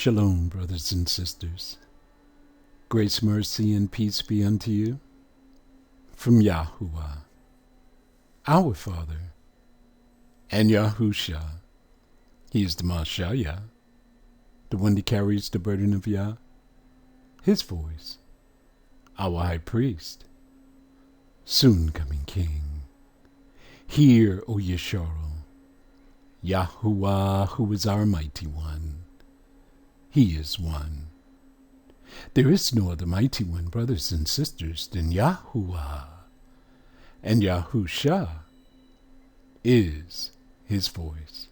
Shalom, brothers and sisters. Grace, mercy, and peace be unto you from Yahuwah, our Father, and Yahusha. He is the Mashayah, the one that carries the burden of Yah, his voice, our high priest, soon coming King. Hear, O Yesharo, Yahuwah, who is our mighty one. He is one. There is no other mighty one, brothers and sisters, than Yahuwah. And Yahusha is his voice.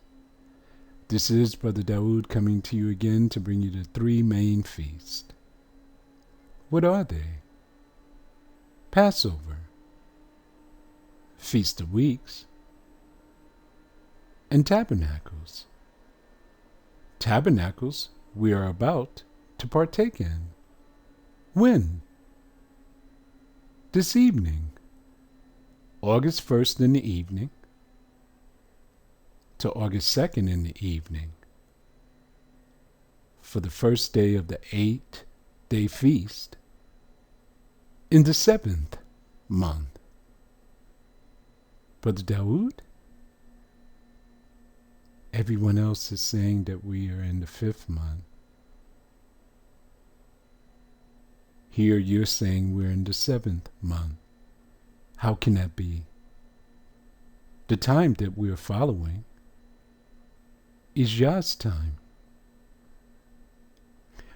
This is Brother Dawood coming to you again to bring you the three main feasts. What are they? Passover, Feast of Weeks, and Tabernacles. Tabernacles we are about to partake in. When? This evening, August 1st in the evening to August 2nd in the evening, for the first day of the 8-day feast in the 7th month. Brother Dawood? Everyone else is saying that we are in the 5th month. Here you're saying we're in the 7th month. How can that be? The time that we're following is Yah's time.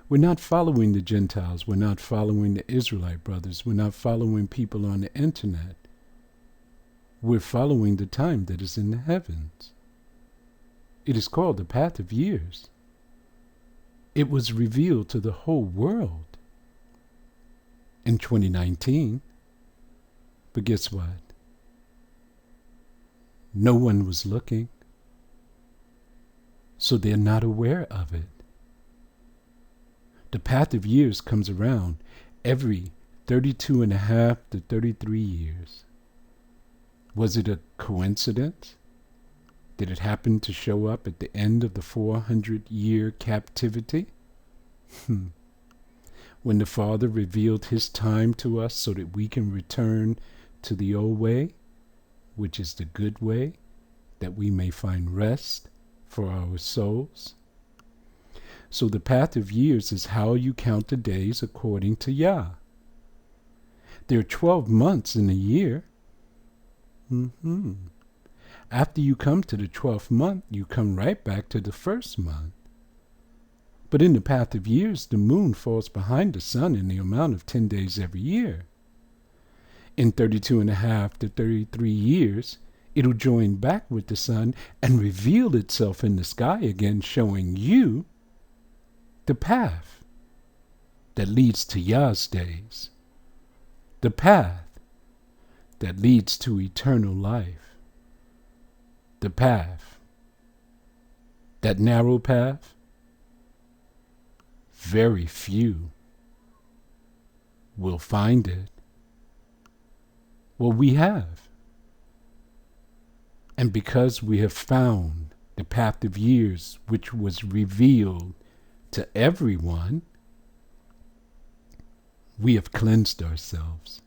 We're not following the Gentiles. We're not following the Israelite brothers. We're not following people on the internet. We're following the time that is in the heavens. It is called the path of years. It was revealed to the whole world in 2019. But guess what? No one was looking, so they're not aware of it. The path of years comes around every 32 and a half to 33 years. Was it a coincidence? Did it happen to show up at the end of the 400-year captivity? When the Father revealed his time to us so that we can return to the old way, which is the good way, that we may find rest for our souls. So the path of years is how you count the days according to Yah. There are 12 months in a year. After you come to the 12th month, you come right back to the 1st month. But in the path of years, the moon falls behind the sun in the amount of 10 days every year. In 32 and a half to 33 years, it'll join back with the sun and reveal itself in the sky again, showing you the path that leads to Yah's days, the path that leads to eternal life. The path, that narrow path, very few will find it. Well, we have. And because we have found the path of years, which was revealed to everyone, we have cleansed ourselves.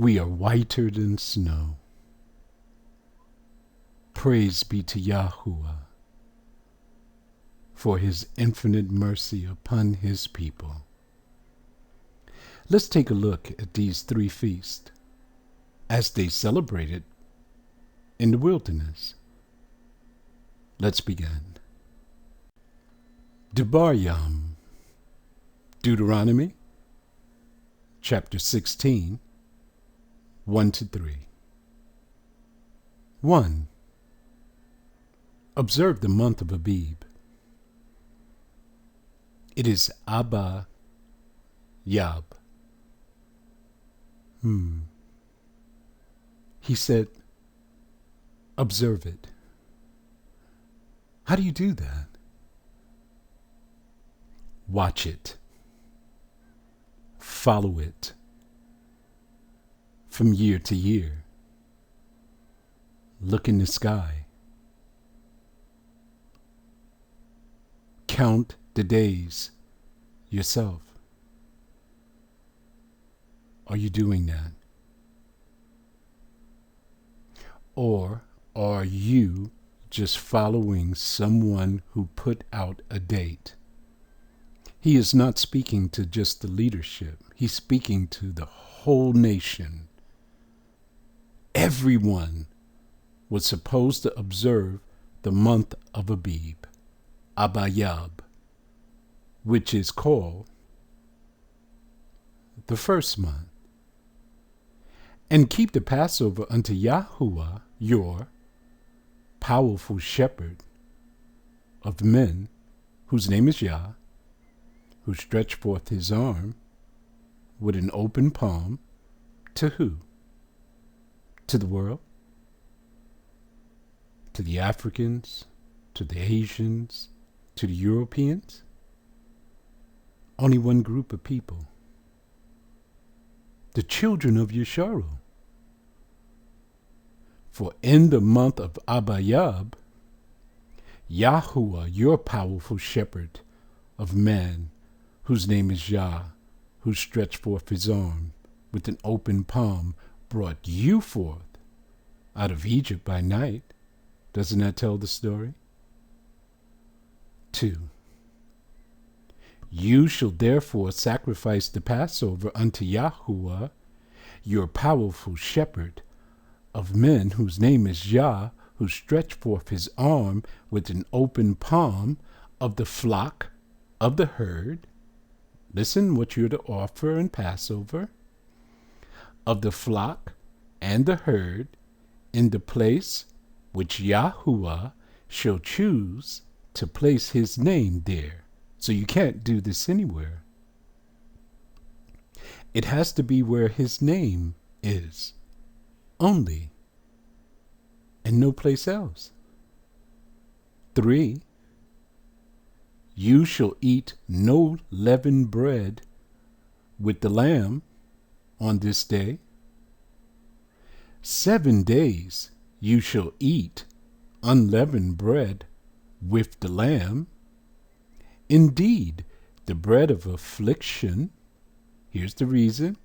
We are whiter than snow. Praise be to Yahuwah for his infinite mercy upon his people. Let's take a look at these three feasts as they celebrated in the wilderness. Let's begin. Debar Yam, Deuteronomy, chapter 16, 1 to 3. 1. Observe the month of Abib. It is Abba Yab. He said, observe it. How do you do that? Watch it. Follow it. From year to year. Look in the sky. count the days yourself? Are you doing that? Or are you just following someone who put out a date? He is not speaking to just the leadership. He's speaking to the whole nation. Everyone was supposed to observe the month of Abib, Abayab, which is called the first month, and keep the Passover unto Yahuwah, your powerful shepherd of men, whose name is Yah, who stretched forth his arm with an open palm to who? To the world? To the Africans? To the Asians? To the Europeans? Only one group of people. The children of Yesharu. For in the month of Abayab, Yahuwah, your powerful shepherd of man, whose name is Yah, who stretched forth his arm with an open palm, brought you forth out of Egypt by night. Doesn't that tell the story? 2. You shall therefore sacrifice the Passover unto Yahuwah, your powerful shepherd of men, whose name is Yah, who stretched forth his arm with an open palm, of the flock of the herd. Listen what you're to offer in Passover. Of the flock and the herd, in the place which Yahuwah shall choose to place his name there. So you can't do this anywhere. It has to be where his name is, only, and no place else. 3. You shall eat no leavened bread with the lamb on this day. 7 days you shall eat unleavened bread with the lamb. Indeed, the bread of affliction, here's the reason,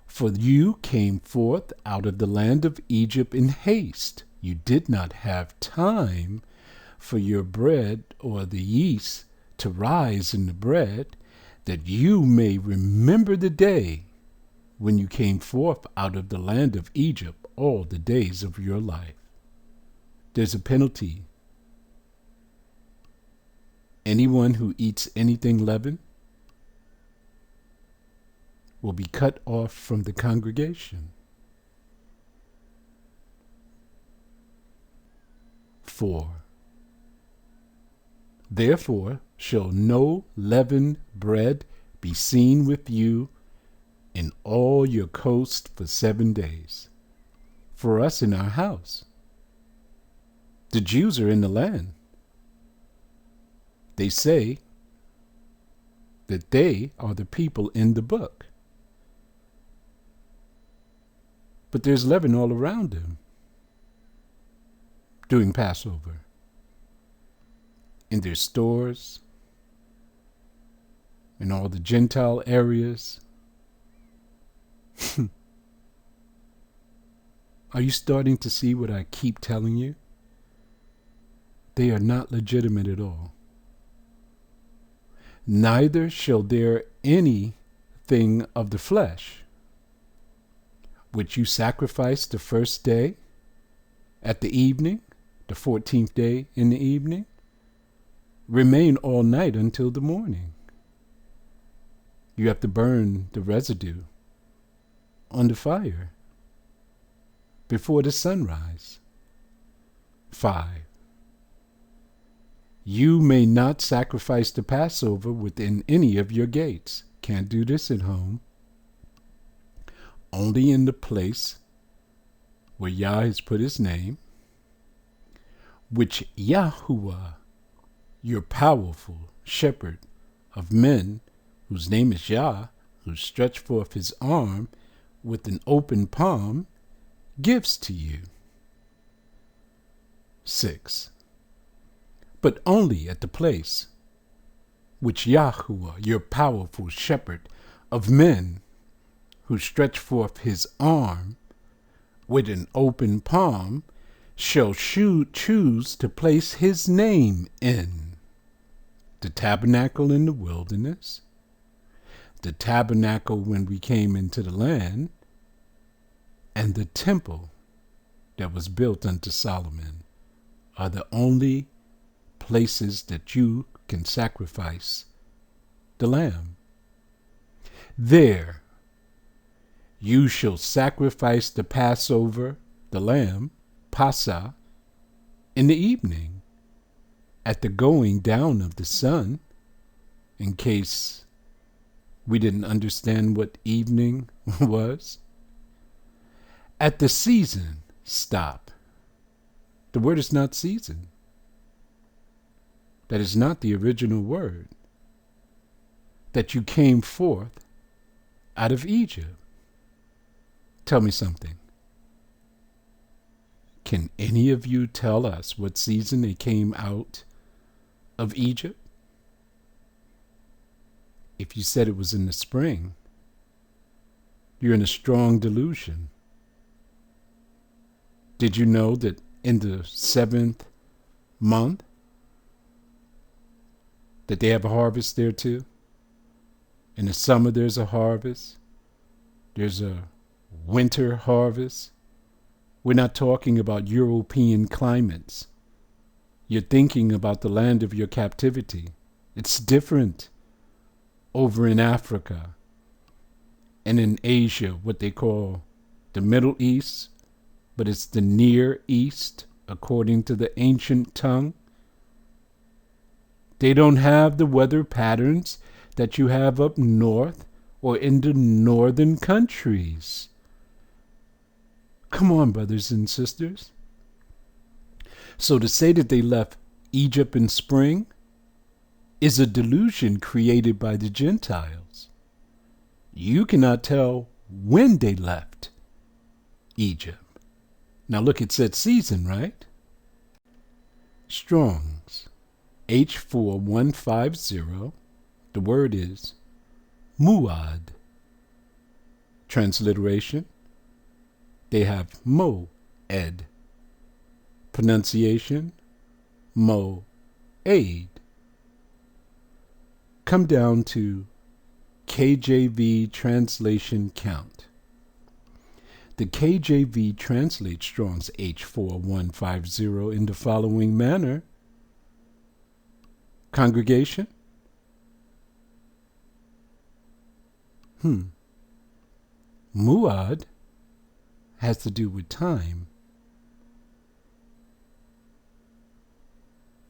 for you came forth out of the land of Egypt in haste. You did not have time for your bread or the yeast to rise in the bread, that you may remember the day when you came forth out of the land of Egypt all the days of your life. There's a penalty. Anyone who eats anything leavened will be cut off from the congregation. 4. Therefore shall no leavened bread be seen with you in all your coast for 7 days. For us in our house. The Jews are in the land. They say that they are the people in the book. But there's leaven all around them during Passover. In their stores, in all the Gentile areas. Are you starting to see what I keep telling you? They are not legitimate at all. Neither shall there anything of the flesh, which you sacrifice the first day at the evening, the 14th day in the evening, remain all night until the morning. You have to burn the residue on the fire before the sunrise. 5. You may not sacrifice the Passover within any of your gates. Can't do this at home. Only in the place where Yah has put his name, which Yahuwah, your powerful shepherd of men, whose name is Yah, who stretched forth his arm with an open palm, gives to you. 6. But only at the place which Yahuwah, your powerful shepherd of men, who stretched forth his arm with an open palm, shall choose to place his name in the tabernacle in the wilderness, the tabernacle when we came into the land, and the temple that was built unto Solomon are the only places that you can sacrifice the lamb. There you shall sacrifice the Passover, the lamb, Pasa, in the evening, at the going down of the sun, in case we didn't understand what evening was. At the season, stop. The word is not season. That is not the original word. That you came forth out of Egypt. Tell me something. Can any of you tell us what season they came out of Egypt? If you said it was in the spring, you're in a strong delusion. Did you know that in the 7th month that they have a harvest there too? In the summer there's a harvest. There's a winter harvest. We're not talking about European climates. You're thinking about the land of your captivity. It's different over in Africa and in Asia, what they call the Middle East, but it's the Near East, according to the ancient tongue. They don't have the weather patterns that you have up north or in the northern countries. Come on, brothers and sisters. So to say that they left Egypt in spring is a delusion created by the Gentiles. You cannot tell when they left Egypt. Now look, it said season, right? Strong's H4150. The word is muad. Transliteration, they have mo-ed. Pronunciation, mo-aid. Come down to KJV translation count. The KJV translates Strong's H4150 in the following manner. Congregation? Muad has to do with time.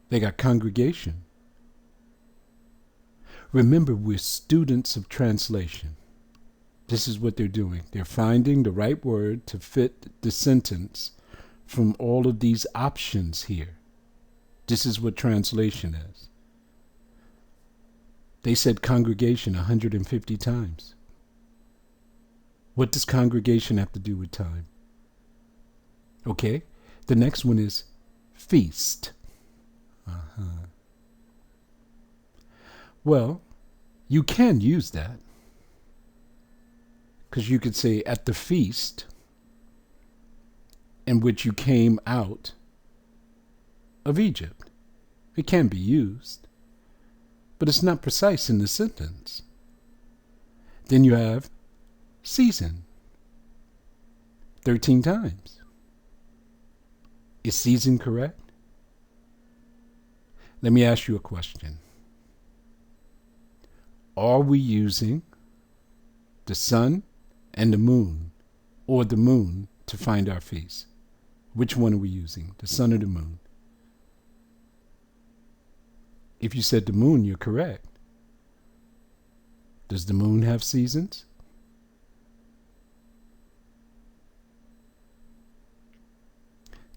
They got congregation. Remember, we're students of translation. This is what they're doing. They're finding the right word to fit the sentence from all of these options here. This is what translation is. They said congregation 150 times. What does congregation have to do with time? Okay, the next one is feast. Well, you can use that. Because you could say at the feast in which you came out of Egypt. It can be used, but it's not precise in the sentence. Then you have season 13 times. Is season correct? Let me ask you a question. Are we using the sun and the moon, or the moon, to find our feast? Which one are we using, the sun or the moon? If you said the moon, you're correct. Does the moon have seasons?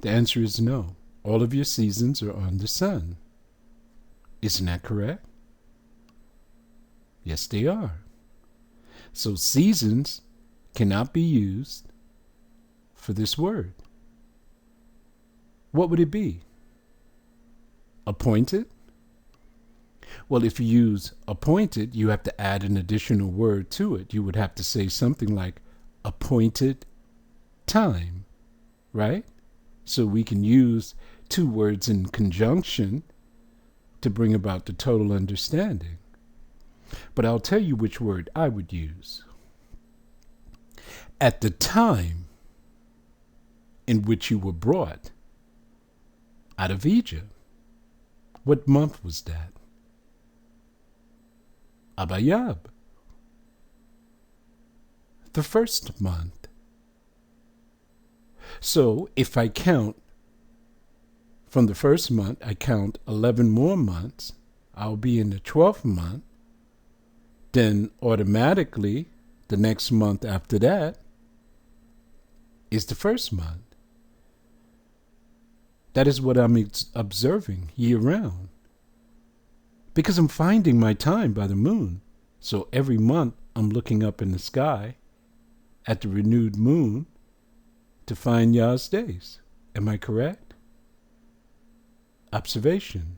The answer is no. All of your seasons are on the sun. Isn't that correct? Yes, they are. So seasons cannot be used for this word. What would it be? Appointed? Well, if you use appointed, you have to add an additional word to it. You would have to say something like appointed time, right? So we can use two words in conjunction to bring about the total understanding. But I'll tell you which word I would use. At the time in which you were brought out of Egypt, what month was that? Abayab, the first month. So if I count from the first month, I count 11 more months, I'll be in the 12th month. Then automatically, the next month after that is the first month. That is what I'm observing year round. Because I'm finding my time by the moon. So every month I'm looking up in the sky at the renewed moon to find Yah's days. Am I correct? Observation.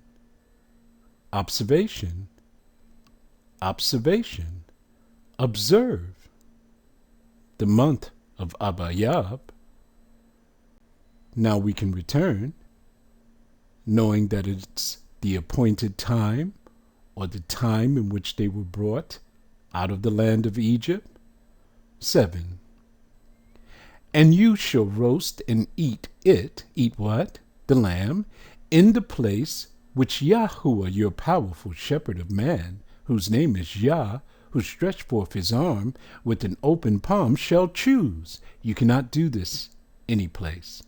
Observation. Observation. Observe the month of Abayab. Now we can return, knowing that it's the appointed time, or the time in which they were brought out of the land of Egypt. 7. And you shall roast and eat it, eat what? The lamb, in the place which Yahuwah, your powerful shepherd of man, whose name is Yah, who stretched forth his arm with an open palm, shall choose. You cannot do this any place.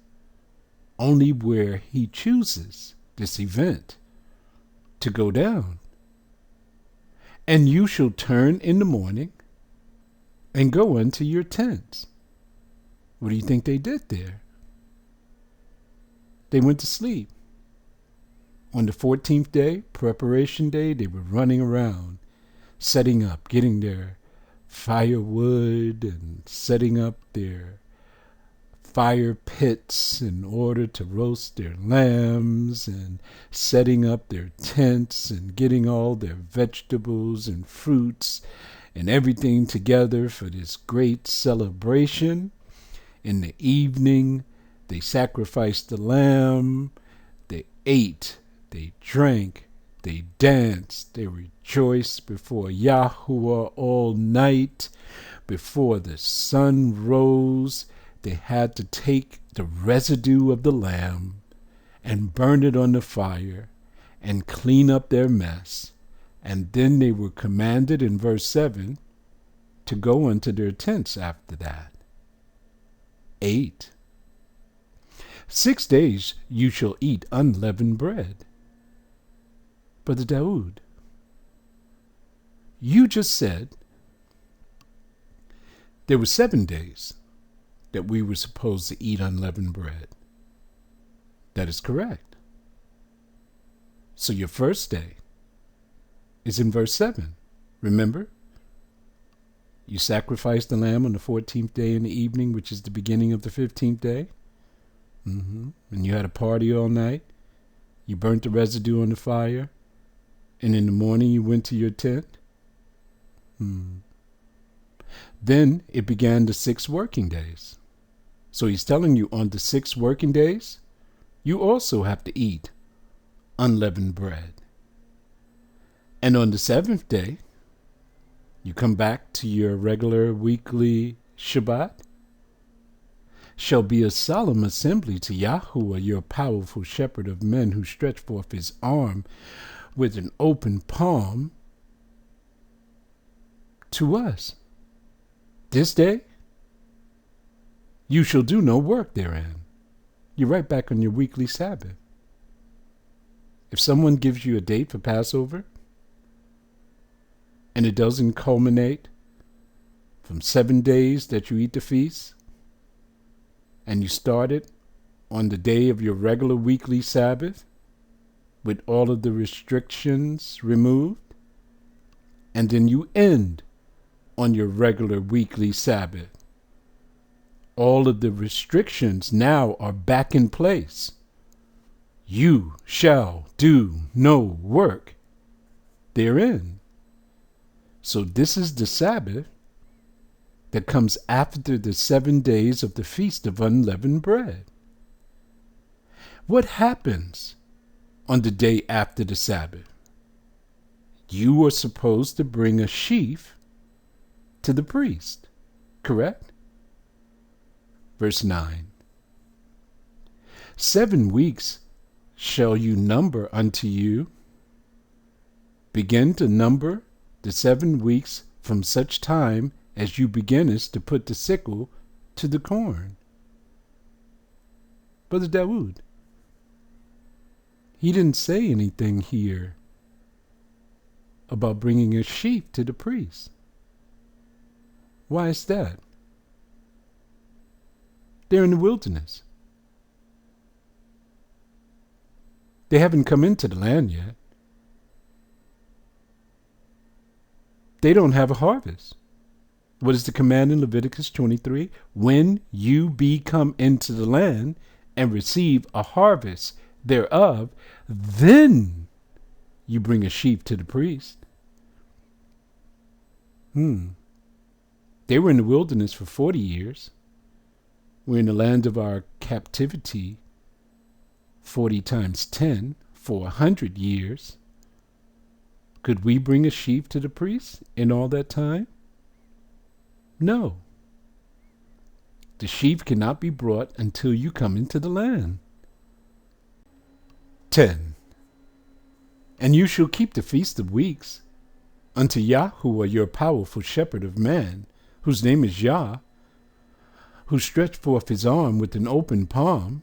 Only where he chooses this event to go down. And you shall turn in the morning and go unto your tents. What do you think they did there? They went to sleep. On the 14th day, preparation day, they were running around, setting up, getting their firewood and setting up their fire pits in order to roast their lambs, and setting up their tents and getting all their vegetables and fruits and everything together for this great celebration. In the evening, they sacrificed the lamb, they ate, they drank, they danced, they rejoiced before Yahuwah all night. Before the sun rose, they had to take the residue of the lamb and burn it on the fire and clean up their mess. And then they were commanded in verse 7 to go unto their tents after that. 8. 6 days you shall eat unleavened bread. Brother Daoud, you just said there were 7 days that we were supposed to eat unleavened bread. That is correct. So your first day is in verse 7. Remember? You sacrificed the lamb on the 14th day in the evening, which is the beginning of the 15th day. And you had a party all night. You burnt the residue on the fire. And in the morning you went to your tent. Then it began the 6 working days. So he's telling you on the 6 working days, you also have to eat unleavened bread. And on the 7th day, you come back to your regular weekly Shabbat. Shall be a solemn assembly to Yahuwah, your powerful shepherd of men, who stretched forth his arm with an open palm to us. This day, you shall do no work therein. You're right back on your weekly Sabbath. If someone gives you a date for Passover, and it doesn't culminate from 7 days that you eat the feast, and you start it on the day of your regular weekly Sabbath, with all of the restrictions removed, and then you end on your regular weekly Sabbath, all of the restrictions now are back in place. You shall do no work therein. So this is the Sabbath that comes after the 7 days of the Feast of Unleavened Bread. What happens on the day after the Sabbath? You are supposed to bring a sheaf to the priest, correct? Verse 9. 7 weeks shall you number unto you. Begin to number the 7 weeks from such time as you beginnest to put the sickle to the corn. Brother Dawood, he didn't say anything here about bringing a sheep to the priest. Why is that? They're in the wilderness. They haven't come into the land yet. They don't have a harvest. What is the command in Leviticus 23? When you be come into the land and receive a harvest thereof, then you bring a sheep to the priest. They were in the wilderness for 40 years. We're in the land of our captivity 40 times 10 for 100 years. Could we bring a sheep to the priest in all that time? No. The sheep cannot be brought until you come into the land. 10. And you shall keep the Feast of Weeks unto Yahuwah your powerful shepherd of man, whose name is Yah, who stretched forth his arm with an open palm,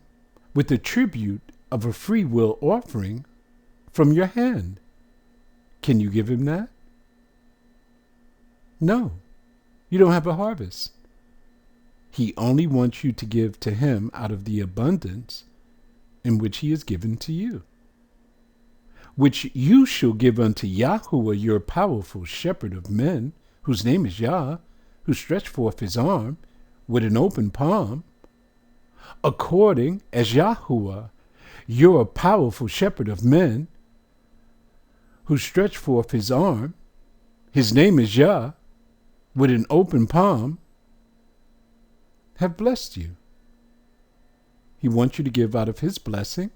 with the tribute of a free will offering from your hand. Can you give him that? No, you don't have a harvest. He only wants you to give to him out of the abundance in which he has given to you, which you shall give unto Yahuwah your powerful shepherd of men, whose name is Yah, who stretched forth his arm with an open palm, according as Yahuwah, your powerful shepherd of men, who stretched forth his arm, his name is Yah, with an open palm, have blessed you. He wants you to give out of his blessing,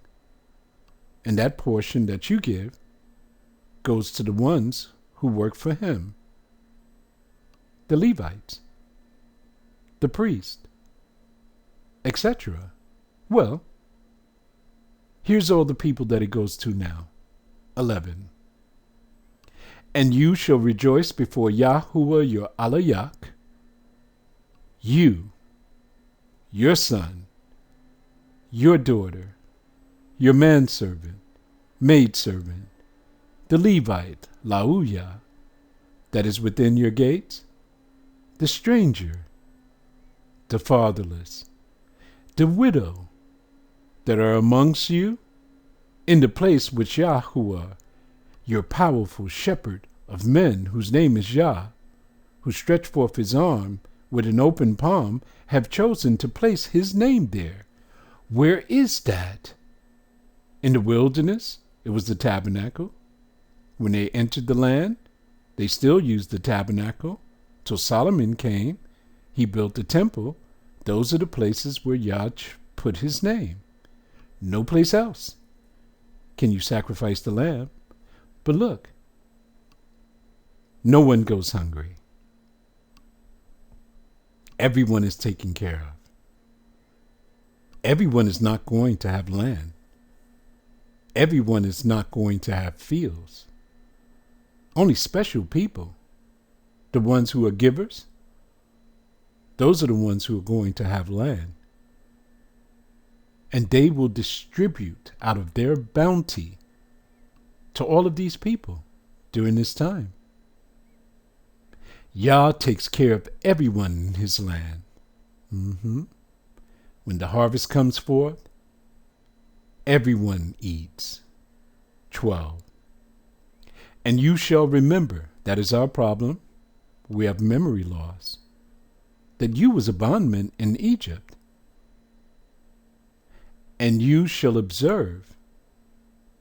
and that portion that you give goes to the ones who work for him, the Levites, the priest, etc. Well, here's all the people that it goes to now. 11. And you shall rejoice before Yahuwah your Alayak, you, your son, your daughter, your manservant, maidservant, the Levite, Lauyah, that is within your gates, the stranger, the fatherless, the widow, that are amongst you, in the place which Yahuwah, your powerful shepherd of men, whose name is Yah, who stretched forth his arm with an open palm, have chosen to place his name there. Where is that? In the wilderness, it was the tabernacle. When they entered the land, they still used the tabernacle. Till Solomon came, he built the temple. Those are the places where Yah put his name. No place else can you sacrifice the lamb. But look, no one goes hungry. Everyone is taken care of. Everyone is not going to have land. Everyone is not going to have fields. Only special people, the ones who are givers, those are the ones who are going to have land. And they will distribute out of their bounty to all of these people during this time. Yah takes care of everyone in his land. When the harvest comes forth, everyone eats. 12. And you shall remember, that is our problem, we have memory loss, that you was a bondman in Egypt. And you shall observe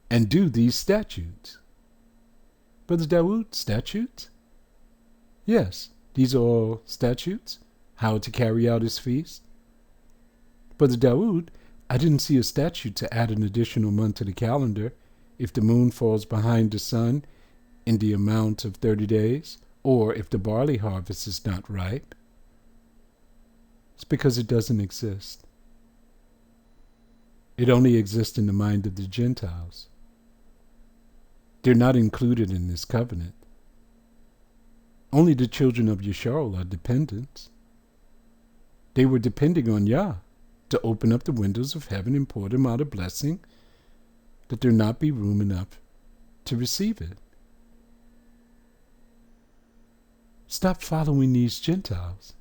and do these statutes. Brother Dawood, statutes? Yes, these are all statutes. How to carry out his feast. Brother Dawood, I didn't see a statute to add an additional month to the calendar if the moon falls behind the sun in the amount of 30 days, or if the barley harvest is not ripe. It's because it doesn't exist. It only exists in the mind of the Gentiles. They're not included in this covenant. Only the children of Yisrael are dependents. They were depending on Yah to open up the windows of heaven and pour them out a blessing, that there not be room enough to receive it. Stop following these Gentiles.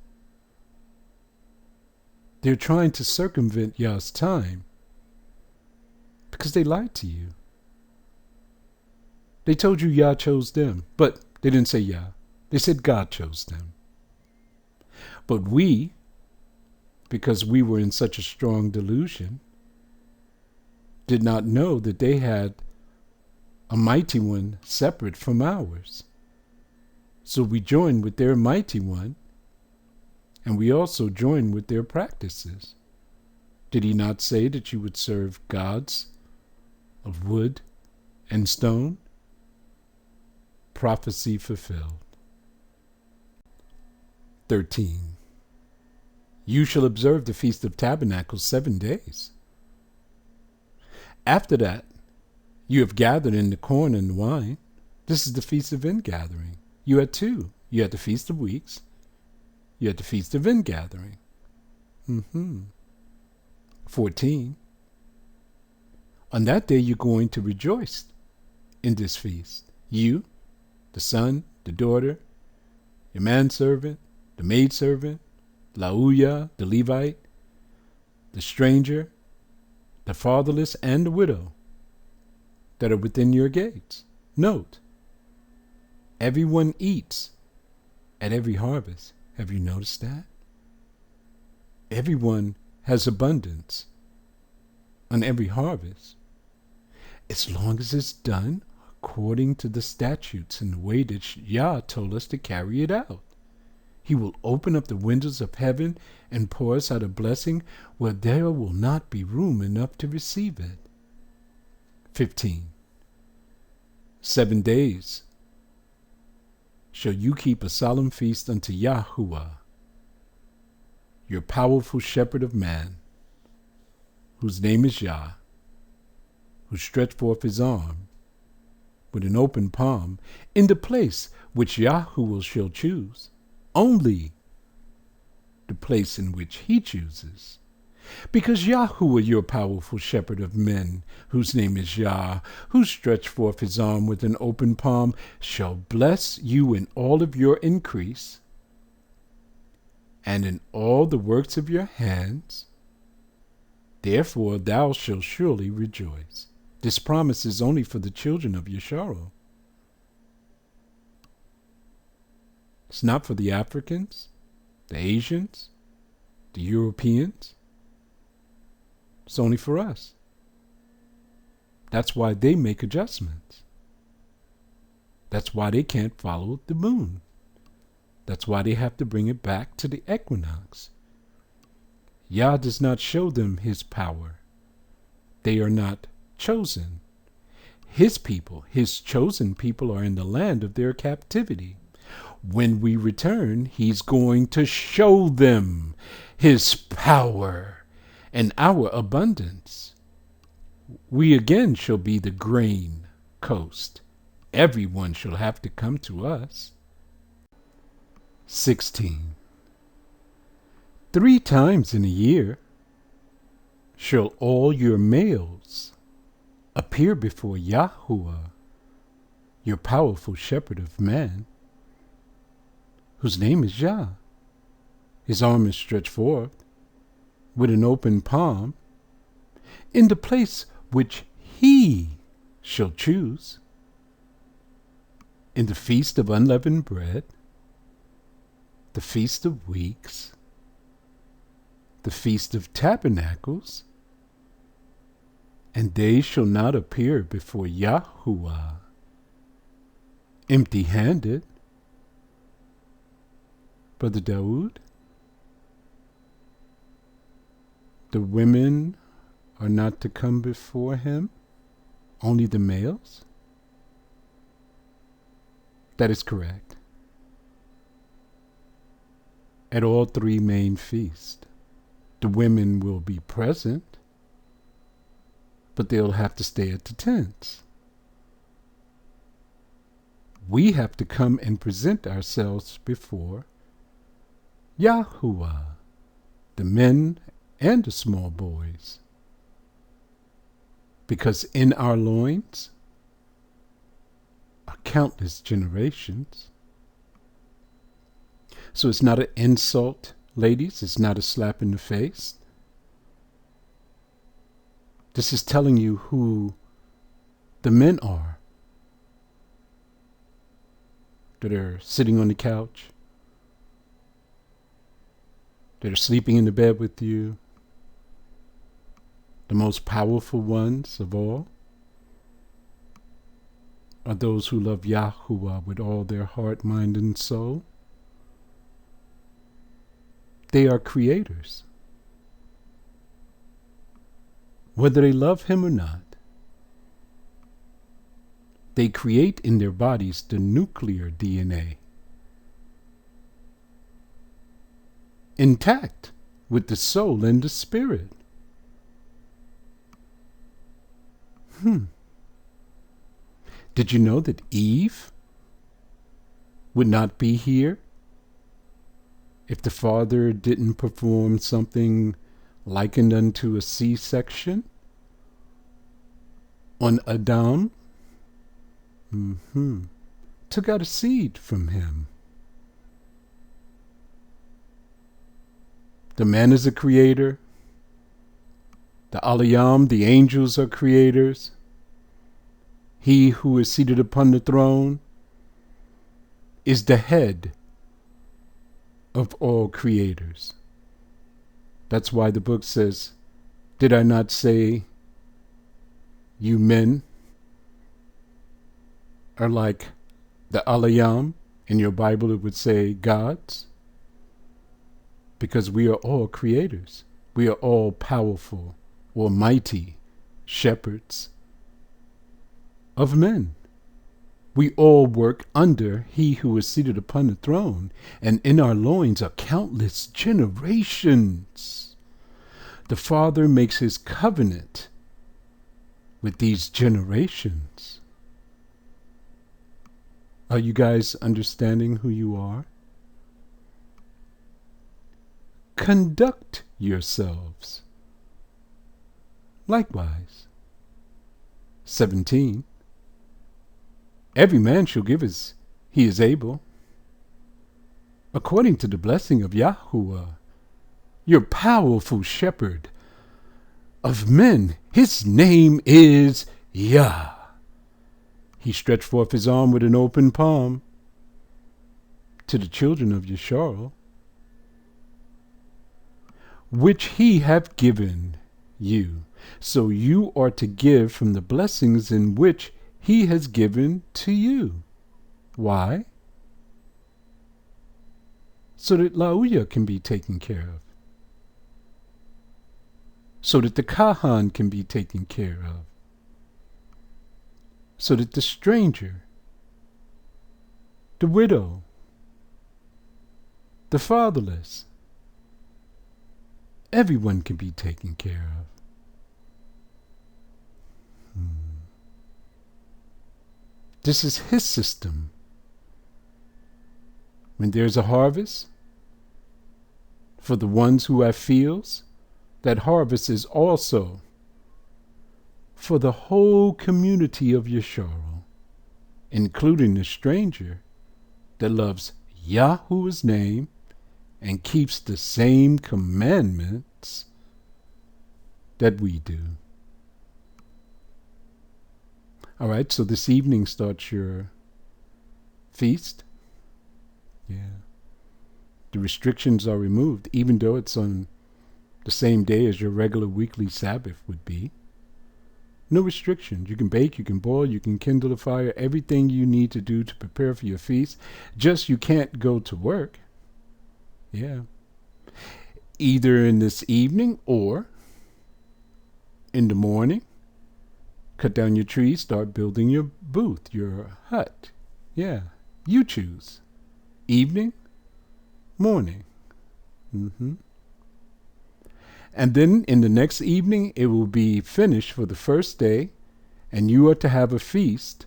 They're trying to circumvent Yah's time because they lied to you. They told you Yah chose them, but they didn't say Yah. They said God chose them. But we, because we were in such a strong delusion, did not know that they had a mighty one separate from ours. So we joined with their mighty one, and we also joined with their practices. Did he not say that you would serve gods of wood and stone? Prophecy fulfilled. 13. You shall observe the Feast of Tabernacles 7 days. After that, you have gathered in the corn and the wine. This is the Feast of Ingathering. You had two. You had the Feast of Weeks. You had the Feast of Ingathering. 14. On that day you're going to rejoice in this feast. You, the son, the daughter, your manservant, the maidservant, Lauya, the Levite, the stranger, the fatherless, and the widow that are within your gates. Note, everyone eats at every harvest. Have you noticed that? Everyone has abundance on every harvest, as long as it's done according to the statutes and the way that Yah told us to carry it out. He will open up the windows of heaven and pour us out a blessing where there will not be room enough to receive it. 15. 7 days shall you keep a solemn feast unto Yahuwah, your powerful shepherd of man, whose name is Yah, who stretched forth his arm with an open palm in the place which Yahuwah shall choose, only the place in which he chooses. Because Yahuwah, your powerful shepherd of men, whose name is Yah, who stretched forth his arm with an open palm, shall bless you in all of your increase, and in all the works of your hands. Therefore thou shalt surely rejoice. This promise is only for the children of Yisrael. It's not for the Africans, the Asians, the Europeans. It's only for us. That's why they make adjustments. That's why they can't follow the moon. That's why they have to bring it back to the equinox. Yah does not show them his power. They are not chosen. His people, his chosen people, are in the land of their captivity. When we return, he's going to show them his power and our abundance. We again shall be the grain coast. Everyone shall have to come to us. 16. 3 times in a year shall all your males appear before Yahuwah, your powerful shepherd of man, whose name is Yah. His arm is stretched forth with an open palm in the place which he shall choose, in the feast of unleavened bread, the feast of weeks, the feast of tabernacles, and they shall not appear before Yahuwah empty-handed. Brother Dawood, the women are not to come before him, only the males? That is correct. At all three main feasts, the women will be present, but they'll have to stay at the tents. We have to come and present ourselves before Yahuwah, the men and the small boys. Because in our loins are countless generations. So it's not an insult, ladies. It's not a slap in the face. This is telling you who the men are that are sitting on the couch, that are sleeping in the bed with you, the most powerful ones of all are those who love Yahuwah with all their heart, mind, and soul. They are creators. Whether they love him or not, they create in their bodies the nuclear DNA, intact with the soul and the spirit. Did you know that Eve would not be here if the father didn't perform something likened unto a C-section on Adam? Took out a seed from him. The man is a creator. The Aliyam, the angels, are creators. He who is seated upon the throne is the head of all creators. That's why the book says, did I not say you men are like the Aliyam? In your Bible it would say gods. Because we are all creators. We are all powerful or mighty shepherds of men. We all work under he who is seated upon the throne, and in our loins are countless generations. The Father makes his covenant with these generations. Are you guys understanding who you are? Conduct yourselves likewise. 17. Every man shall give as he is able, according to the blessing of Yahuwah, your powerful shepherd of men. His name is Yah. He stretched forth his arm with an open palm to the children of Yasharel, which he hath given you. So you are to give from the blessings in which he has given to you. Why? So that Lauya can be taken care of. So that the Kahan can be taken care of. So that the stranger, the widow, the fatherless, everyone can be taken care of. This is his system. When there's a harvest, for the ones who have fields, that harvest is also for the whole community of Yasharel, including the stranger that loves Yahuwah's name and keeps the same commandments that we do. All right, so this evening starts your feast. Yeah. The restrictions are removed, even though it's on the same day as your regular weekly Sabbath would be. No restrictions. You can bake, you can boil, you can kindle a fire, everything you need to do to prepare for your feast. Just you can't go to work. Yeah. Either in this evening or in the morning. Cut down your trees, start building your booth, your hut. Yeah. You choose. Evening, morning. And then in the next evening, it will be finished for the first day, and you are to have a feast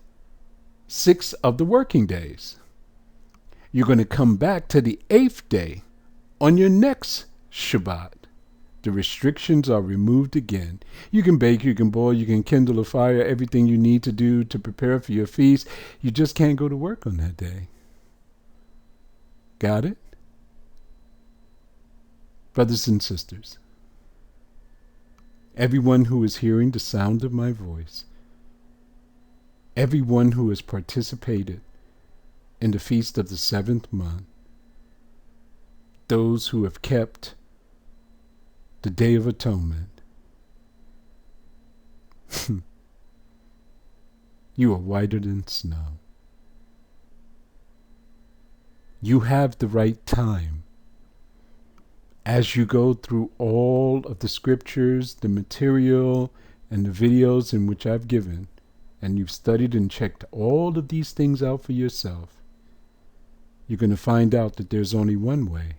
6 of the working days. You're going to come back to the 8th day on your next Shabbat. The restrictions are removed again. You can bake, you can boil, you can kindle a fire, everything you need to do to prepare for your feast. You just can't go to work on that day. Got it? Brothers and sisters, everyone who is hearing the sound of my voice, everyone who has participated in the feast of the 7th month, those who have kept the Day of Atonement, you are whiter than snow. You have the right time. As you go through all of the scriptures, the material, and the videos in which I've given, and you've studied and checked all of these things out for yourself, you're going to find out that there's only one way.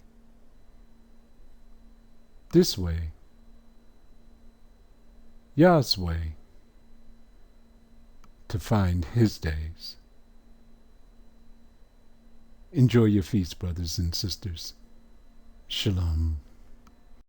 This way. Yah's way. To find his days. Enjoy your feast, brothers and sisters. Shalom.